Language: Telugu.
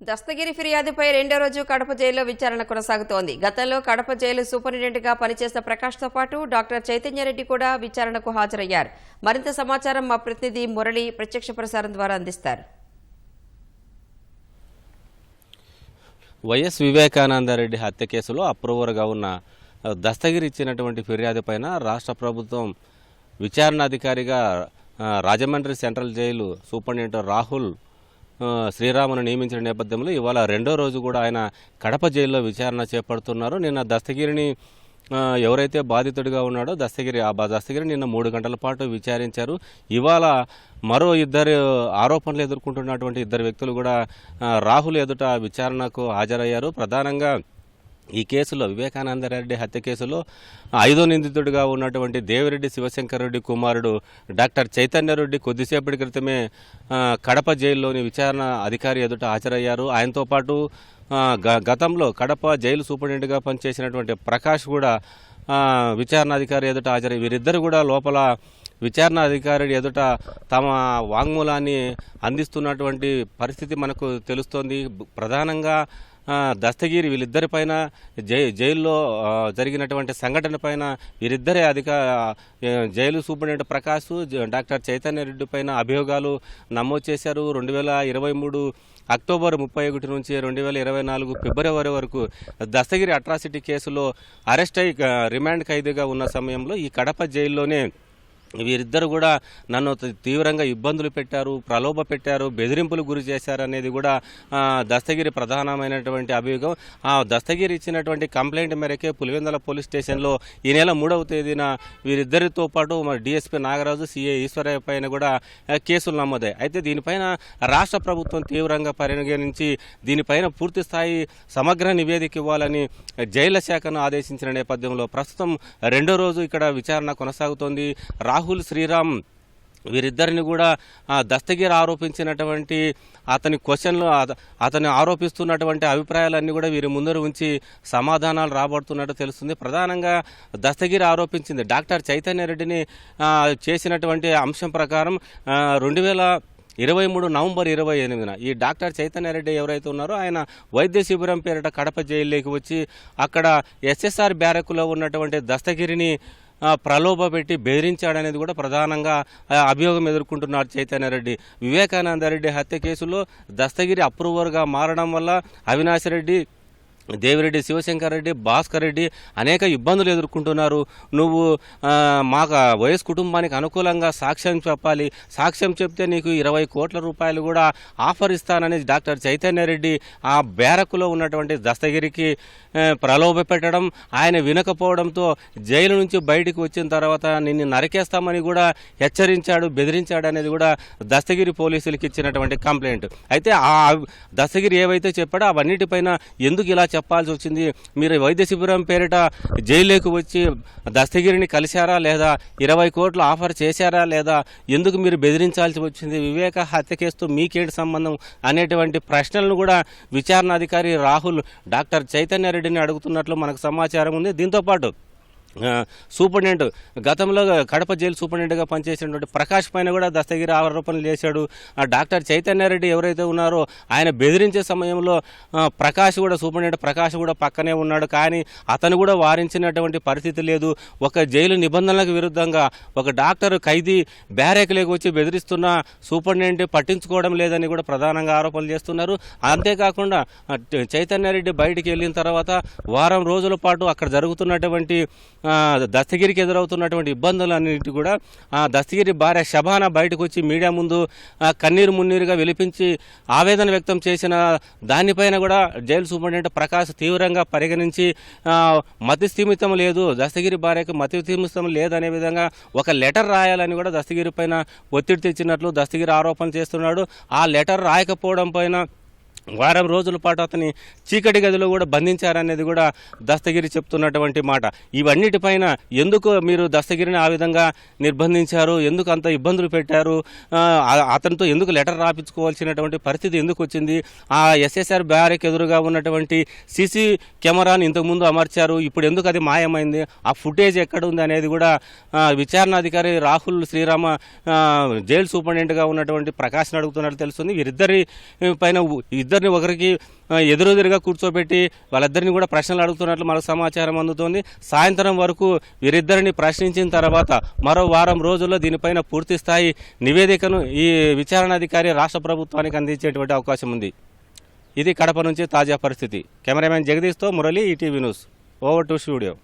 దస్తగిరి ఫిర్యాదుపై రెండో రోజు కడప జైల్లో విచారణ కొనసాగుతోంది. గతంలో కడప జైలు సూపరింటెండెంట్గా పనిచేసిన ప్రకాష్తో పాటు డాక్టర్ చైతన్యరెడ్డి కూడా విచారణకు హాజరయ్యారు. మరింత సమాచారం మా ప్రతినిధి మురళి ప్రత్యక్ష ప్రసారం ద్వారా అందిస్తారు. వైఎస్ వివేకానందరెడ్డి హత్య కేసులో అప్రూవర్గా ఉన్న దస్తగిరి ఇచ్చినటువంటి ఫిర్యాదుపైన రాష్ట్ర ప్రభుత్వం విచారణాధికారిగా Rajahmundry central jail superintendent Rahul శ్రీరామును నియమించిన నేపథ్యంలో ఇవాళ రెండో రోజు కూడా ఆయన కడప జైల్లో విచారణ చేపడుతున్నారు. నిన్న దస్తగిరిని ఎవరైతే బాధితుడిగా ఉన్నాడో దస్తగిరి నిన్న 3 గంటల పాటు విచారించారు. ఇవాళ మరో ఇద్దరు ఆరోపణలు ఎదుర్కొంటున్నటువంటి ఇద్దరు వ్యక్తులు కూడా రాహుల్ ఎదుట విచారణకు హాజరయ్యారు. ప్రధానంగా ఈ కేసులో వివేకానందరెడ్డి హత్య కేసులో 5వ నిందితుడిగా ఉన్నటువంటి దేవిరెడ్డి శివశంకర్ రెడ్డి కుమారుడు డాక్టర్ చైతన్యరెడ్డి కొద్దిసేపటి క్రితమే కడప జైల్లోని విచారణ అధికారి ఎదుట హాజరయ్యారు. ఆయనతో పాటు గతంలో కడప జైలు సూపరింటెండెంట్గా పనిచేసినటువంటి ప్రకాష్ కూడా విచారణ అధికారి ఎదుట హాజరయ్యారు. వీరిద్దరు కూడా లోపల విచారణ అధికారి ఎదుట తమ వాంగ్మూలాన్ని అందిస్తున్నటువంటి పరిస్థితి మనకు తెలుస్తోంది. ప్రధానంగా దస్తగిరి వీళ్ళిద్దరిపైన జైల్లో జరిగినటువంటి సంఘటన పైన వీరిద్దరే jail superintendent Prakash doctor Chaitanya Reddy పైన అభియోగాలు నమోదు చేశారు. 2023 అక్టోబర్ 31 నుంచి 2024 ఫిబ్రవరి వరకు దస్తగిరి అట్రాసిటీ కేసులో అరెస్ట్ అయి రిమాండ్ ఖైదీగా ఉన్న సమయంలో ఈ కడప జైల్లోనే వీరిద్దరు కూడా నన్ను తీవ్రంగా ఇబ్బందులు పెట్టారు, ప్రలోభ పెట్టారు, బెదిరింపులు గురి చేశారు అనేది కూడా దస్తగిరి ప్రధానమైనటువంటి అభియోగం. ఆ దస్తగిరి ఇచ్చినటువంటి కంప్లైంట్ మేరకే పులివెందుల పోలీస్ స్టేషన్లో ఈ నెల 3వ తేదీన వీరిద్దరితో పాటు డిఎస్పీ నాగరాజు, సిఐ ఈశ్వరయ్య పైన కూడా కేసులు నమోదాయి. అయితే దీనిపైన రాష్ట్ర ప్రభుత్వం తీవ్రంగా పరిగణించి దీనిపైన పూర్తి స్థాయి సమగ్ర నివేదిక ఇవ్వాలని జైళ్ల శాఖను ఆదేశించిన నేపథ్యంలో ప్రస్తుతం రెండో రోజు ఇక్కడ విచారణ కొనసాగుతోంది. రాహుల్, శ్రీరామ్ వీరిద్దరిని కూడా దస్తగిరి ఆరోపించినటువంటి అతని క్వశ్చన్లు, అతను ఆరోపిస్తున్నటువంటి అభిప్రాయాలన్నీ కూడా వీరి ముందర ఉంచి సమాధానాలు రాబడుతున్నట్టు తెలుస్తుంది. ప్రధానంగా దస్తగిరి ఆరోపించింది డాక్టర్ చైతన్యరెడ్డిని చేసినటువంటి అంశం ప్రకారం 2023 నవంబర్ 28న ఈ డాక్టర్ చైతన్యరెడ్డి ఎవరైతే ఉన్నారో ఆయన వైద్య శిబిరం పేరిట కడప జైల్లోకి వచ్చి అక్కడ ఎస్ఎస్ఆర్ బ్యారకులో ఉన్నటువంటి దస్తగిరిని ప్రలోభ పెట్టి బెదిరించాడనేది కూడా ప్రధానంగా అభియోగం ఎదుర్కొంటున్నారు చైతన్యరెడ్డి. వివేకానందరెడ్డి హత్య కేసులో దస్తగిరి అప్రూవర్గా మారడం వల్ల అవినాష్ రెడ్డి, దేవిరెడ్డి శివశంకర్ రెడ్డి, భాస్కర్ రెడ్డి అనేక ఇబ్బందులు ఎదుర్కొంటున్నారు. నువ్వు మాకు వైఎస్ కుటుంబానికి అనుకూలంగా సాక్ష్యం చెప్పాలి, సాక్ష్యం చెప్తే నీకు 20 కోట్ల రూపాయలు కూడా ఆఫర్ ఇస్తానని డాక్టర్ చైతన్యరెడ్డి ఆ బ్యారకులో ఉన్నటువంటి దస్తగిరికి ప్రలోభ పెట్టడం, ఆయన వినకపోవడంతో జైలు నుంచి బయటికి వచ్చిన తర్వాత నిన్ను నరికేస్తామని కూడా హెచ్చరించాడు, బెదిరించాడు అనేది కూడా దస్తగిరి పోలీసులకు ఇచ్చినటువంటి కంప్లైంట్. అయితే ఆ దస్తగిరి ఏవైతే చెప్పాడో అవన్నిటిపైన ఎందుకు ఇలా చెప్పాల్సి వచ్చింది, మీరు వైద్య శిబిరం పేరిట జైలులోకి వచ్చి దస్తగిరిని కలిశారా లేదా, 20 కోట్లు ఆఫర్ చేశారా లేదా, ఎందుకు మీరు బెదిరించాల్సి వచ్చింది, వివేక హత్య కేసుతో మీకేంటి సంబంధం అనేటువంటి ప్రశ్నలను కూడా విచారణాధికారి రాహుల్ డాక్టర్ చైతన్యరెడ్డిని అడుగుతున్నట్లు మనకు సమాచారం ఉంది. దీంతోపాటు సూపరింటెండెంట్ గతంలో కడప జైలు సూపరింటెండెంట్గా పనిచేసినటువంటి ప్రకాష్ పైన కూడా దస్తగిరి ఆరోపణలు చేశాడు. డాక్టర్ చైతన్యరెడ్డి ఎవరైతే ఉన్నారో ఆయన బెదిరించే సమయంలో సూపరింటెండెంట్ ప్రకాష్ కూడా పక్కనే ఉన్నాడు. కానీ అతను కూడా వారించినటువంటి పరిస్థితి లేదు. ఒక జైలు నిబంధనలకు విరుద్ధంగా ఒక డాక్టర్ ఖైదీ బ్యారేక్లోకి వచ్చి బెదిరిస్తున్న సూపరింటెండెంట్ పట్టించుకోవడం లేదని కూడా ప్రధానంగా ఆరోపణలు చేస్తున్నారు. అంతేకాకుండా చైతన్యరెడ్డి బయటికి వెళ్ళిన తర్వాత వారం రోజుల పాటు అక్కడ జరుగుతున్నటువంటి దస్తగిరికి ఎదురవుతున్నటువంటి ఇబ్బందులన్నిటి కూడా దస్తగిరి భార్య శబానా బయటకు వచ్చి మీడియా ముందు కన్నీరు మున్నీరుగా విలిపించి ఆవేదన వ్యక్తం చేసిన దానిపైన కూడా జైలు సూపరింటెండెంట్ ప్రకాష్ తీవ్రంగా పరిగణించి మతి స్థిమితం లేదు, దస్తగిరి భార్యకు మతి స్థిమితం లేదనే విధంగా ఒక లెటర్ రాయాలని కూడా దస్తగిరి పైన ఒత్తిడి తెచ్చినట్లు దస్తగిరి ఆరోపణ చేస్తున్నాడు. ఆ లెటర్ రాయకపోవడం పైన వారం రోజుల పాటు అతని చీకటి గదిలో కూడా బంధించారనేది కూడా దస్తగిరి చెప్తున్నటువంటి మాట. ఇవన్నిటిపైన ఎందుకు మీరు దస్తగిరిని ఆ విధంగా నిర్బంధించారు, ఎందుకు అంత ఇబ్బందులు పెట్టారు, అతనితో ఎందుకు లెటర్ రాపించుకోవాల్సినటువంటి పరిస్థితి ఎందుకు వచ్చింది, ఆ ఎస్ఎస్ఆర్ బ్యారెక్ ఎదురుగా ఉన్నటువంటి సీసీ కెమెరాను ఇంతకుముందు అమర్చారు, ఇప్పుడు ఎందుకు అది మాయమైంది, ఆ ఫుటేజ్ ఎక్కడ ఉంది అనేది కూడా విచారణాధికారి రాహుల్ శ్రీరామ జైలు సూపరింటెండెంట్గా ఉన్నటువంటి ప్రకాష్ని అడుగుతున్నట్టు తెలుస్తుంది. వీరిద్దరి పైన వీరిద్దరిని ఒకరికి ఎదురెదురుగా కూర్చోబెట్టి వాళ్ళిద్దరిని కూడా ప్రశ్నలు అడుగుతున్నట్లు మనకు సమాచారం అందుతోంది. సాయంత్రం వరకు వీరిద్దరిని ప్రశ్నించిన తర్వాత మరో వారం రోజుల్లో దీనిపైన పూర్తి స్థాయి నివేదికను ఈ విచారణాధికారి రాష్ట్ర ప్రభుత్వానికి అందించేటువంటి అవకాశం ఉంది. ఇది కడప నుంచి తాజా పరిస్థితి. కెమెరామెన్ జగదీష్తో Murali, ETV news. Over to studio.